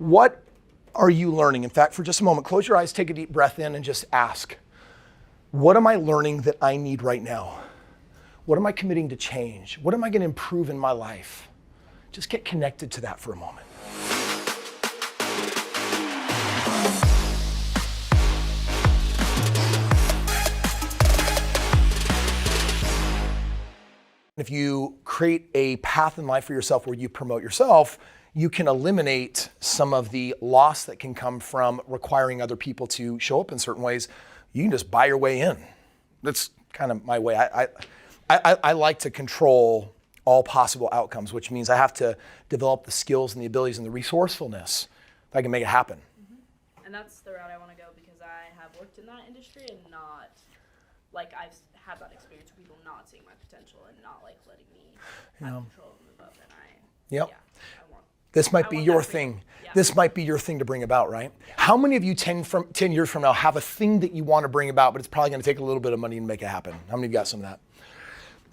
What are you learning? In fact, for just a moment, close your eyes, take a deep breath in, and just ask, what am I learning that I need right now? What am I committing to change? What am I going to improve in my life? Just get connected to that for a moment. If you create a path in life for yourself where you promote yourself, you can eliminate some of the loss that can come from requiring other people to show up in certain ways. You can just buy your way in. That's kind of my way. I like to control all possible outcomes, which means I have to develop the skills and the abilities and the resourcefulness that I can make it happen. Mm-hmm. And that's the route I want to go because I have worked in that industry and not, like, I've had that experience with people not seeing my potential and not, like, letting me have control and move up. And this might be your thing. Yeah. This might be your thing to bring about, right? Yeah. How many of you 10 years from now have a thing that you want to bring about, but it's probably going to take a little bit of money to make it happen? How many of you got some of that?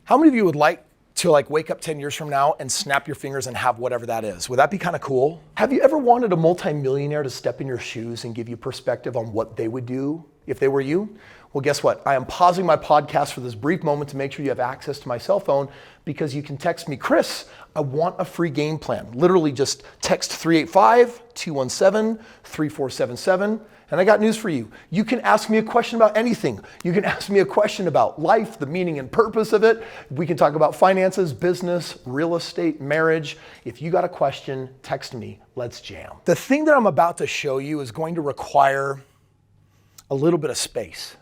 How many of you would like to wake up 10 years from now and snap your fingers and have whatever that is? Would that be kind of cool? Have you ever wanted a multimillionaire to step in your shoes and give you perspective on what they would do if they were you? Well, guess what? I am pausing my podcast for this brief moment to make sure you have access to my cell phone because you can text me, Kris, I want a free game plan. Literally just text 385-217-3477. And I got news for you. You can ask me a question about anything. You can ask me a question about life, the meaning and purpose of it. We can talk about finances, business, real estate, marriage. If you got a question, text me. Let's jam. The thing that I'm about to show you is going to require a little bit of space.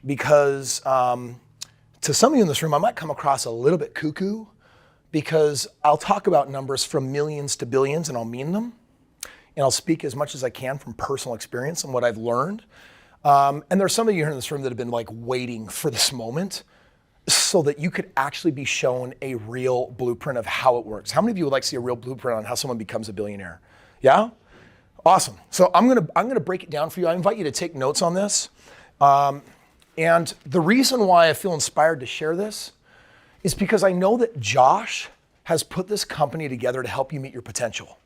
Because to some of you in this room, I might come across a little bit cuckoo because I'll talk about numbers from millions to billions and I'll mean them. And I'll speak as much as I can from personal experience and what I've learned. And there's some of you here in this room that have been waiting for this moment so that you could actually be shown a real blueprint of how it works. How many of you would like to see a real blueprint on how someone becomes a billionaire? Yeah? Awesome. So I'm gonna break it down for you. I invite you to take notes on this. And the reason why I feel inspired to share this is because I know that Josh has put this company together to help you meet your potential.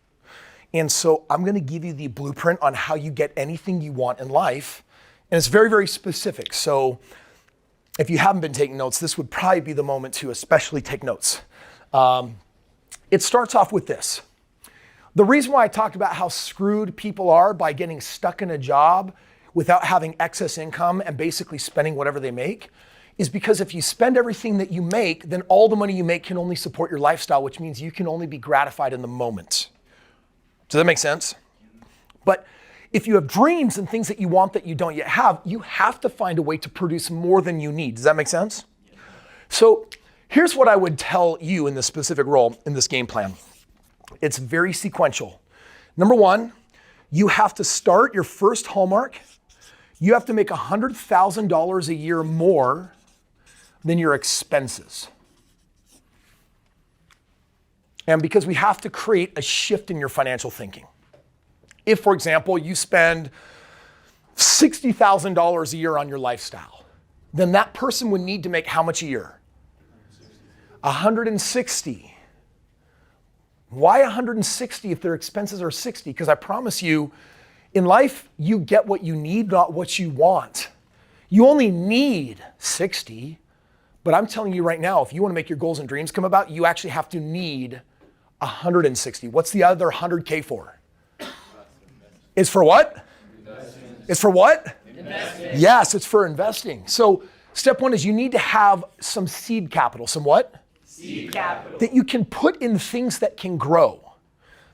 And so I'm gonna give you the blueprint on how you get anything you want in life. And it's very, very specific. So if you haven't been taking notes, this would probably be the moment to especially take notes. It starts off with this. The reason why I talked about how screwed people are by getting stuck in a job without having excess income and basically spending whatever they make is because if you spend everything that you make, then all the money you make can only support your lifestyle, which means you can only be gratified in the moment. Does that make sense? But if you have dreams and things that you want that you don't yet have, you have to find a way to produce more than you need. Does that make sense? So here's what I would tell you in this specific role in this game plan. It's very sequential. Number one, you have to start your first hallmark. You have to make $100,000 a year more than your expenses. And because we have to create a shift in your financial thinking. If, for example, you spend $60,000 a year on your lifestyle, then that person would need to make how much a year? 160. Why 160 if their expenses are 60? Because I promise you, in life, you get what you need, not what you want. You only need 60, but I'm telling you right now, if you want to make your goals and dreams come about, you actually have to need 160. What's the other 100K for? It's for what? Investing. It's for what? Investing. Yes, it's for investing. So step one is you need to have some seed capital. Some what? Seed capital. That you can put in things that can grow.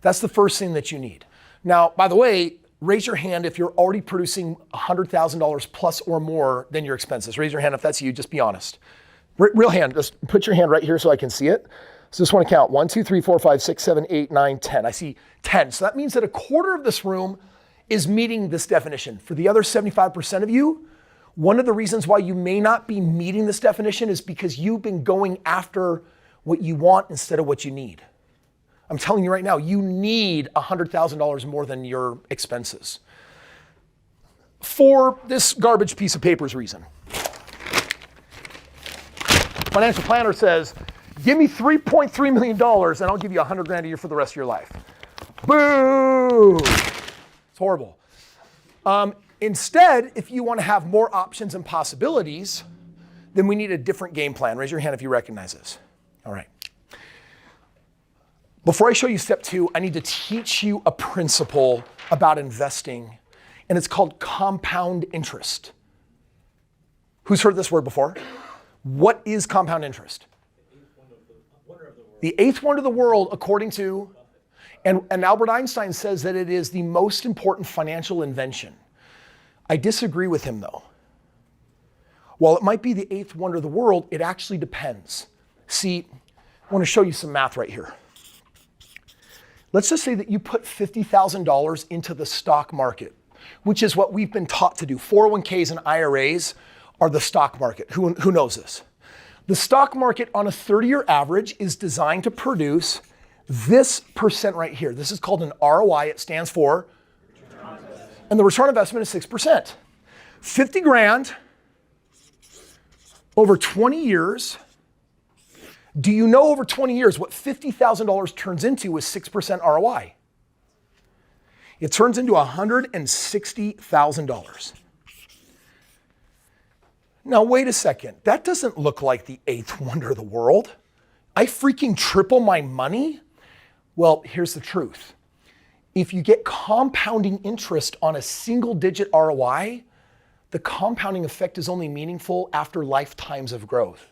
That's the first thing that you need. Now, by the way, raise your hand if you're already producing $100,000 plus or more than your expenses. Raise your hand if that's you, just be honest. Real hand, just put your hand right here so I can see it. So just want to count 1, 2, 3, 4, 5, 6, 7, 8, 9, 10. I see 10. So that means that a quarter of this room is meeting this definition. For the other 75% of you, one of the reasons why you may not be meeting this definition is because you've been going after what you want instead of what you need. I'm telling you right now, you need $100,000 more than your expenses. For this garbage piece of paper's reason. Financial planner says, give me $3.3 million and I'll give you $100,000 a year for the rest of your life. Boo! Ooh, it's horrible. Instead, if you want to have more options and possibilities, then we need a different game plan. Raise your hand if you recognize this. All right. Before I show you step 2, I need to teach you a principle about investing, and it's called compound interest. Who's heard this word before? What is compound interest? The eighth wonder of the world, according to, and Albert Einstein says that it is the most important financial invention. I disagree with him though. While it might be the eighth wonder of the world, it actually depends. See, I want to show you some math right here. Let's just say that you put $50,000 into the stock market, which is what we've been taught to do. 401ks and IRAs are the stock market. Who knows this? The stock market on a 30-year average is designed to produce this percent right here. This is called an ROI. It stands for, and the return on investment is 6%. 50 grand over 20 years. Do you know over 20 years what $50,000 turns into is 6% ROI? It turns into $160,000. Now, wait a second. That doesn't look like the eighth wonder of the world. I freaking triple my money? Well, here's the truth. If you get compounding interest on a single-digit ROI, the compounding effect is only meaningful after lifetimes of growth.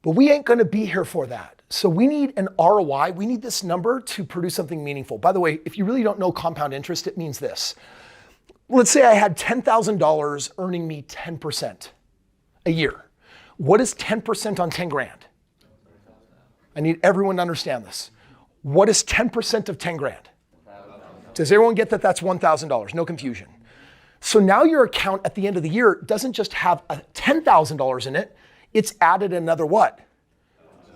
But we ain't gonna be here for that. So we need an ROI. We need this number to produce something meaningful. By the way, if you really don't know compound interest, it means this. Let's say I had $10,000 earning me 10% a year. What is 10% on 10 grand? I need everyone to understand this. What is 10% of 10 grand? Does everyone get that that's $1,000? No confusion. So now your account at the end of the year doesn't just have $10,000 in it, it's added another what?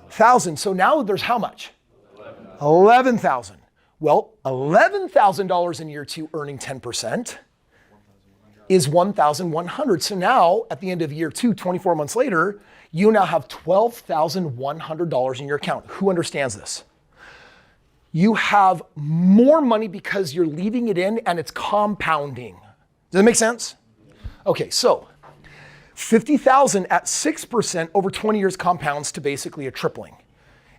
1,000. So now there's how much? 11,000. Well, $11,000 in year 2 earning 10% is 1,100. So now at the end of year 2, 24 months later, you now have $12,100 in your account. Who understands this? You have more money because you're leaving it in and it's compounding. Does that make sense? Okay, so 50,000 at 6% over 20 years compounds to basically a tripling.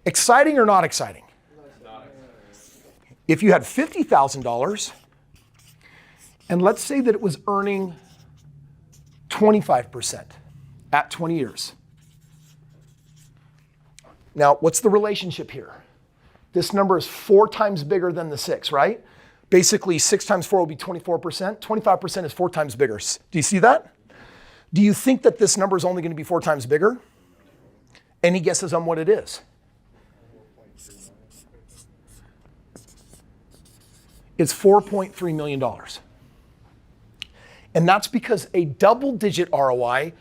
Exciting or not exciting? If you had $50,000 and let's say that it was earning 25% at 20 years. Now, what's the relationship here? This number is 4 times bigger than the 6, right? Basically, 6 times 4 will be 24%. 25% is 4 times bigger. Do you see that? Do you think that this number is only going to be 4 times bigger? Any guesses on what it is? It's $4.3 million. And that's because a double-digit ROI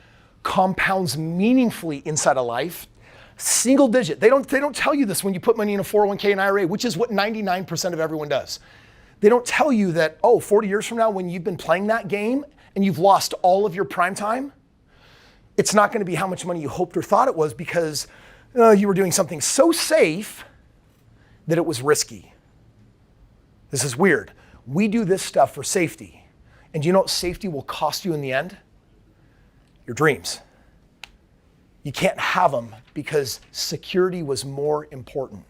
compounds meaningfully inside of life. Single digit. They don't tell you this when you put money in a 401k and IRA, which is what 99% of everyone does. They don't tell you that, 40 years from now when you've been playing that game and you've lost all of your prime time, it's not going to be how much money you hoped or thought it was because you were doing something so safe that it was risky. This is weird. We do this stuff for safety. And do you know what safety will cost you in the end? Your dreams. You can't have them because security was more important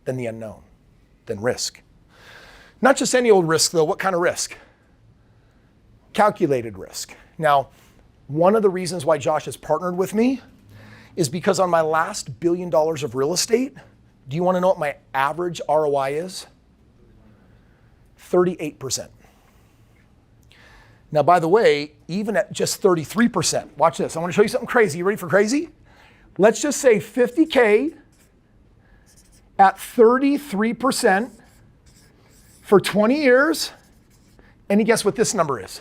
than the unknown, than risk. Not just any old risk though. What kind of risk? Calculated risk. Now, one of the reasons why Josh has partnered with me is because on my last $1 billion of real estate, do you want to know what my average ROI is? 38%. Now, by the way, even at just 33%, watch this. I want to show you something crazy. You ready for crazy? Let's just say 50K at 33% for 20 years. Any guess what this number is?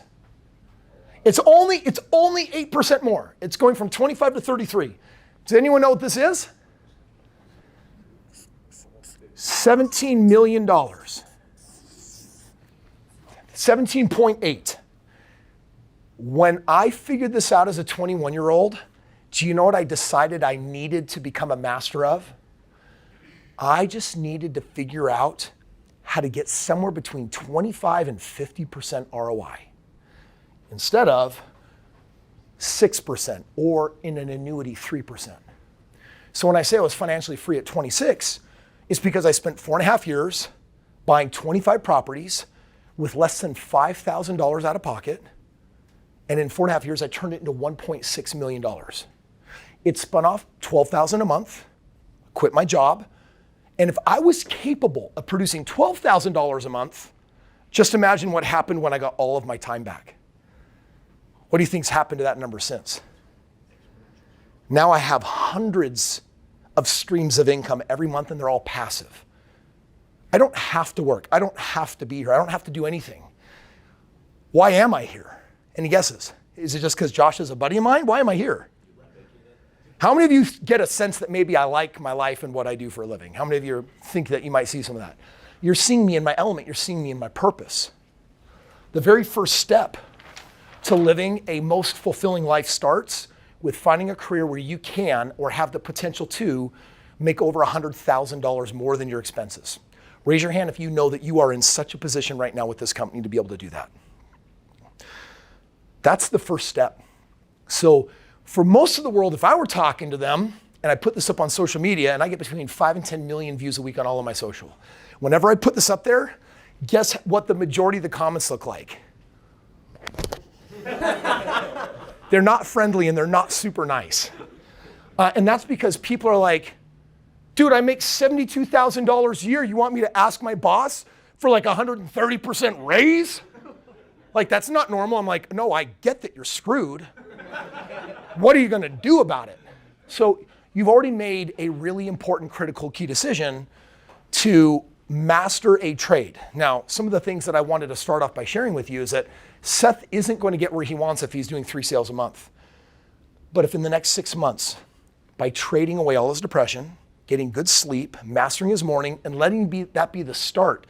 It's only 8% more. It's going from 25 to 33. Does anyone know what this is? $17 million. 17.8. When I figured this out as a 21-year-old, do you know what I decided I needed to become a master of? I just needed to figure out how to get somewhere between 25 and 50% ROI instead of 6% or in an annuity 3%. So when I say I was financially free at 26, it's because I spent 4.5 years buying 25 properties with less than $5,000 out of pocket. And in 4.5 years, I turned it into $1.6 million. It spun off $12,000 a month, quit my job. And if I was capable of producing $12,000 a month, just imagine what happened when I got all of my time back. What do you think's happened to that number since? Now I have hundreds of streams of income every month and they're all passive. I don't have to work. I don't have to be here. I don't have to do anything. Why am I here? Any guesses? Is it just because Josh is a buddy of mine? Why am I here? How many of you get a sense that maybe I like my life and what I do for a living? How many of you think that you might see some of that? You're seeing me in my element. You're seeing me in my purpose. The very first step to living a most fulfilling life starts with finding a career where you can or have the potential to make over $100,000 more than your expenses. Raise your hand if you know that you are in such a position right now with this company to be able to do that. That's the first step. So for most of the world, if I were talking to them and I put this up on social media and I get between 5 and 10 million views a week on all of my social, whenever I put this up there, guess what the majority of the comments look like? They're not friendly and they're not super nice. And that's because people are like, dude, I make $72,000 a year. You want me to ask my boss for like 130% raise? Like, that's not normal. I'm like, no, I get that you're screwed. What are you going to do about it? So you've already made a really important, critical, key decision to master a trade. Now, some of the things that I wanted to start off by sharing with you is that Seth isn't going to get where he wants if he's doing 3 sales a month. But if in the next 6 months, by trading away all his depression, getting good sleep, mastering his morning, and letting that be the start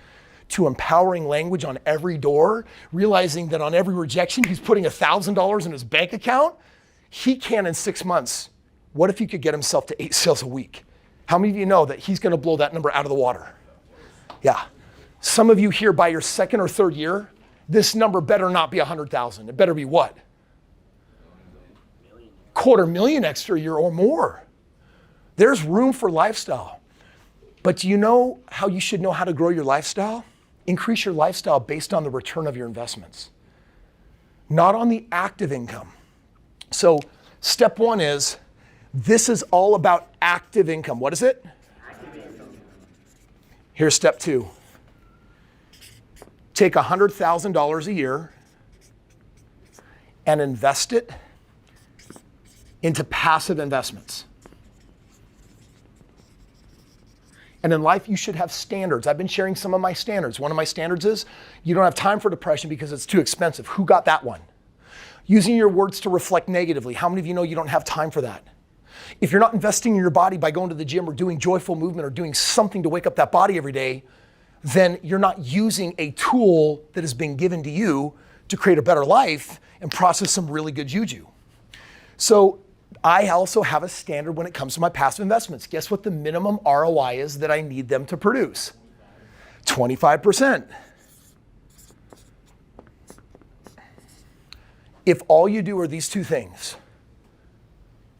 to empowering language on every door, realizing that on every rejection, he's putting $1,000 in his bank account, he can in 6 months. What if he could get himself to 8 sales a week? How many of you know that he's going to blow that number out of the water? Yeah. Some of you here by your 2nd or 3rd year, this number better not be 100,000. It better be what? $250,000 extra a year or more. There's room for lifestyle. But do you know how you should know how to grow your lifestyle? Increase your lifestyle based on the return of your investments, not on the active income. So step 1 is, this is all about active income. What is it? Active income. Here's step 2. Take $100,000 a year and invest it into passive investments. And in life, you should have standards. I've been sharing some of my standards. One of my standards is you don't have time for depression because it's too expensive. Who got that one? Using your words to reflect negatively. How many of you know you don't have time for that? If you're not investing in your body by going to the gym or doing joyful movement or doing something to wake up that body every day, then you're not using a tool that has been given to you to create a better life and process some really good juju. So I also have a standard when it comes to my passive investments. Guess what the minimum ROI is that I need them to produce? 25%. If all you do are these 2 things,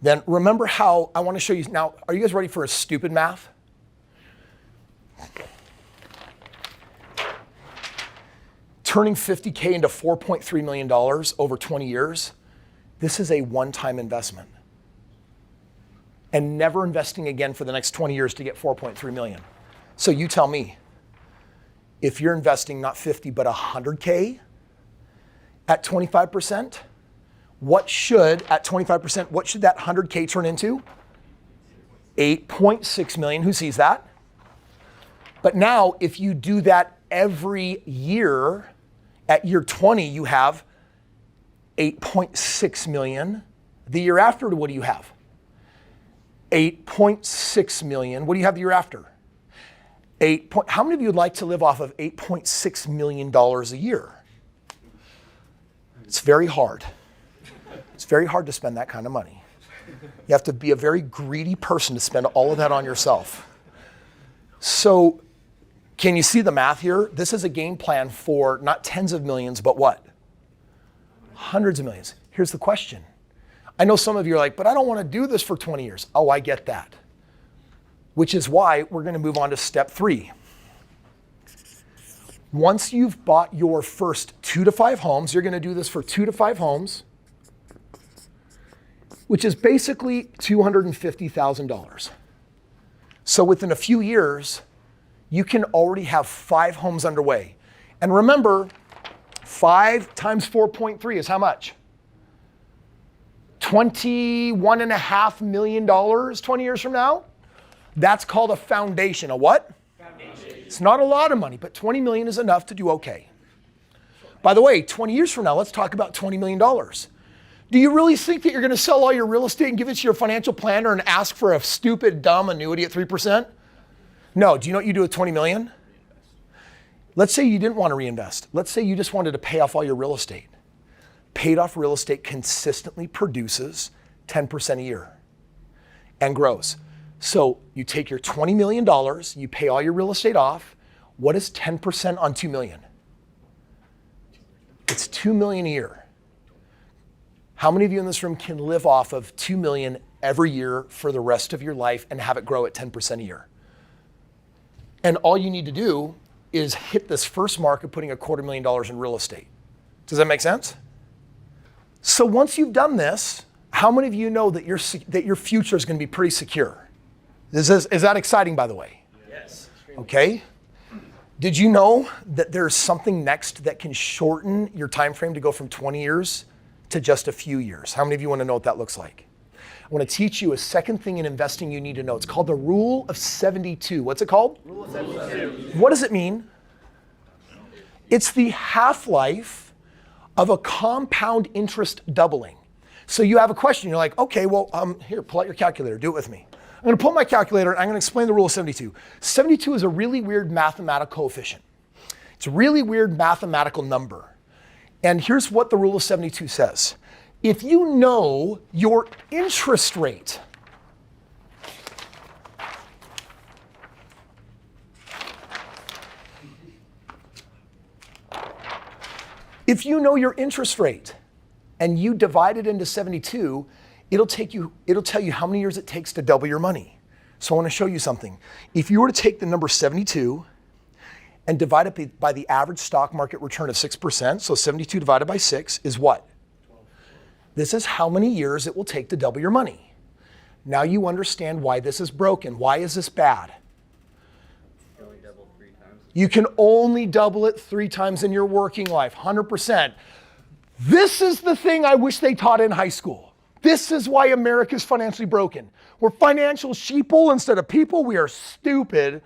then remember how I want to show you now. Are you guys ready for a stupid math? Turning $50K into $4.3 million over 20 years, this is a one-time investment. And never investing again for the next 20 years to get 4.3 million. So you tell me, if you're investing not 50, but 100K at 25%, what should that 100K turn into? 8.6 million, who sees that? But now if you do that every year, at year 20, you have 8.6 million. The year after, what do you have? 8.6 million. What do you have the year after? How many of you would like to live off of $8.6 million a year? It's very hard. It's very hard to spend that kind of money. You have to be a very greedy person to spend all of that on yourself. So Can you see the math here? This is a game plan for not tens of millions, but what? Hundreds of millions. Here's the question. I know some of you are like, but I don't want to do this for 20 years. Oh, I get that. Which is why we're going to move on to step 3. Once you've bought your first 2 to 5 homes, you're going to do this for 2 to 5 homes, which is basically $250,000. So within a few years, you can already have 5 homes underway. And remember, 5 times 4.3 is how much? $21.5 million 20 years from now? That's called a foundation. A what? Foundation. It's not a lot of money, but 20 million is enough to do okay. By the way, 20 years from now, let's talk about $20 million. Do you really think that you're going to sell all your real estate and give it to your financial planner and ask for a stupid, dumb annuity at 3%? No. Do you know what you do with 20 million? Let's say you didn't want to reinvest. Let's say you just wanted to pay off all your real estate. Paid off real estate consistently produces 10% a year and grows. So you take your $20 million, you pay all your real estate off. What is 10% on 2 million? It's 2 million a year. How many of you in this room can live off of 2 million every year for the rest of your life and have it grow at 10% a year? And all you need to do is hit this first mark of putting $250,000 in real estate. Does that make sense? So once you've done this, how many of you know that your future is going to be pretty secure? Is that exciting, by the way? Yes. Okay. Did you know that there's something next that can shorten your time frame to go from 20 years to just a few years? How many of you want to know what that looks like? I want to teach you a second thing in investing you need to know. It's called the Rule of 72. What's it called? Rule of 72. What does it mean? It's the half-life of a compound interest doubling. So you have a question. You're like, okay, well, here, pull out your calculator. Do it with me. I'm going to pull my calculator, and I'm going to explain the Rule of 72. 72 is a really weird mathematical coefficient. It's a really weird mathematical number. And here's what the Rule of 72 says. If you know your interest rate, and you divide it into 72, it'll tell you how many years it takes to double your money. So I want to show you something. If you were to take the number 72 and divide it by the average stock market return of 6%, so 72 divided by 6 is what? 12. This is how many years it will take to double your money. Now you understand why this is broken. Why is this bad? You can only double 3 times. You can only double it 3 times in your working life, 100%. This is the thing I wish they taught in high school. This is why America's financially broken. We're financial sheeple instead of people. We are stupid.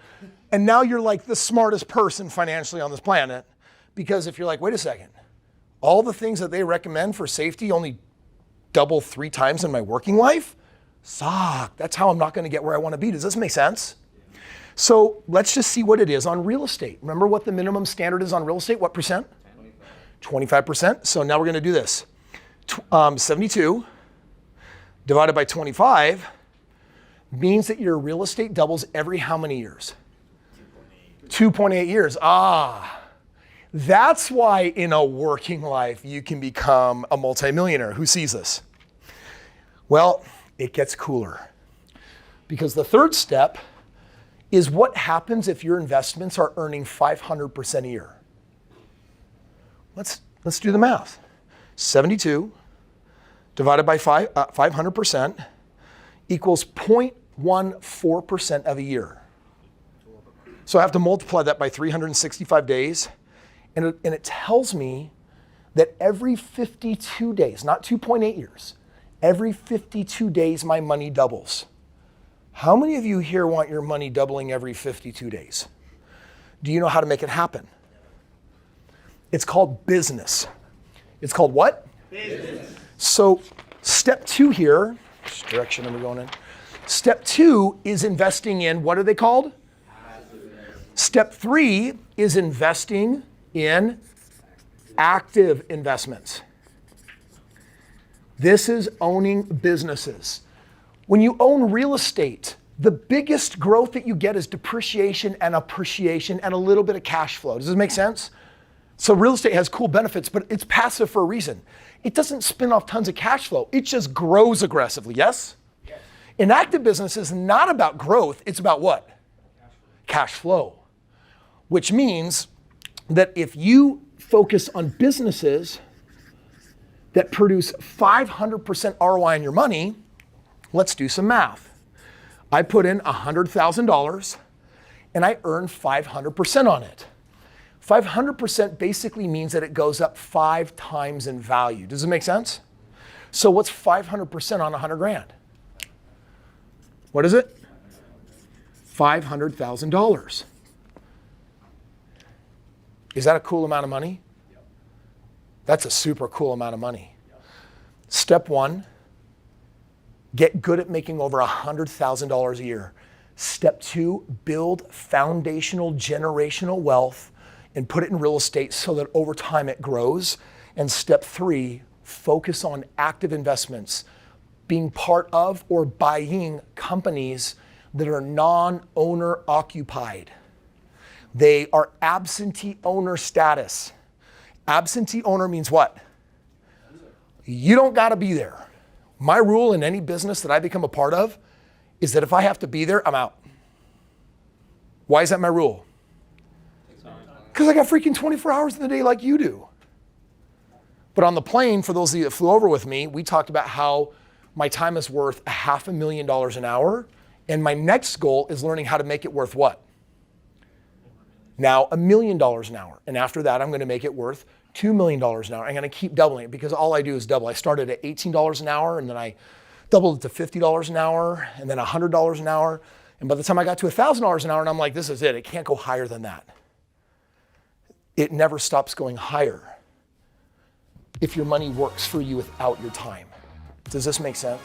And now you're like the smartest person financially on this planet. Because if you're like, wait a second, all the things that they recommend for safety only double 3 times in my working life? Suck. That's how I'm not going to get where I want to be. Does this make sense? So let's just see what it is on real estate. Remember what the minimum standard is on real estate? What percent? 25%. So now we're going to do this. 72 divided by 25 means that your real estate doubles every how many years? 2.8 years. That's why in a working life you can become a multimillionaire. Who sees this? Well, it gets cooler. Because the third step is what happens if your investments are earning 500% a year. Let's do the math. 72 divided by 500% equals 0.14% of a year. So I have to multiply that by 365 days. And it tells me that every 52 days, not 2.8 years, every 52 days my money doubles. How many of you here want your money doubling every 52 days? Do you know how to make it happen? It's called business. It's called what? Business. So step 2 here, which direction am I going in? Step 2 is investing in, what are they called? Step 3 is investing in active investments. This is owning businesses. When you own real estate, The biggest growth that you get is depreciation and appreciation and a little bit of cash flow. Does this make sense? So real estate has cool benefits, but it's passive for a reason. It doesn't spin off tons of cash flow. It just grows aggressively, yes? Yes. An active business is not about growth. It's about what? Cash flow. Which means that if you focus on businesses that produce 500% ROI on your money, let's do some math. I put in $100,000 and I earn 500% on it. 500% basically means that it goes up 5 times in value. Does it make sense? So what's 500% on 100 grand? What is it? $500,000. Is that a cool amount of money? That's a super cool amount of money. Step 1, get good at making over $100,000 a year. Step 2, build foundational generational wealth and put it in real estate so that over time it grows. And step 3, focus on active investments, being part of or buying companies that are non-owner occupied. They are absentee owner status. Absentee owner means what? You don't gotta be there. My rule in any business that I become a part of is that if I have to be there, I'm out. Why is that my rule? Because I got freaking 24 hours in the day like you do. But on the plane, for those of you that flew over with me, we talked about how my time is worth $500,000 an hour, and my next goal is learning how to make it worth what? Now $1 million an hour. And after that, I'm gonna make it worth $2 million an hour. I'm gonna keep doubling it because all I do is double. I started at $18 an hour and then I doubled it to $50 an hour and then $100 an hour. And by the time I got to $1,000 an hour, and I'm like, this is it. It can't go higher than that. It never stops going higher if your money works for you without your time. Does this make sense?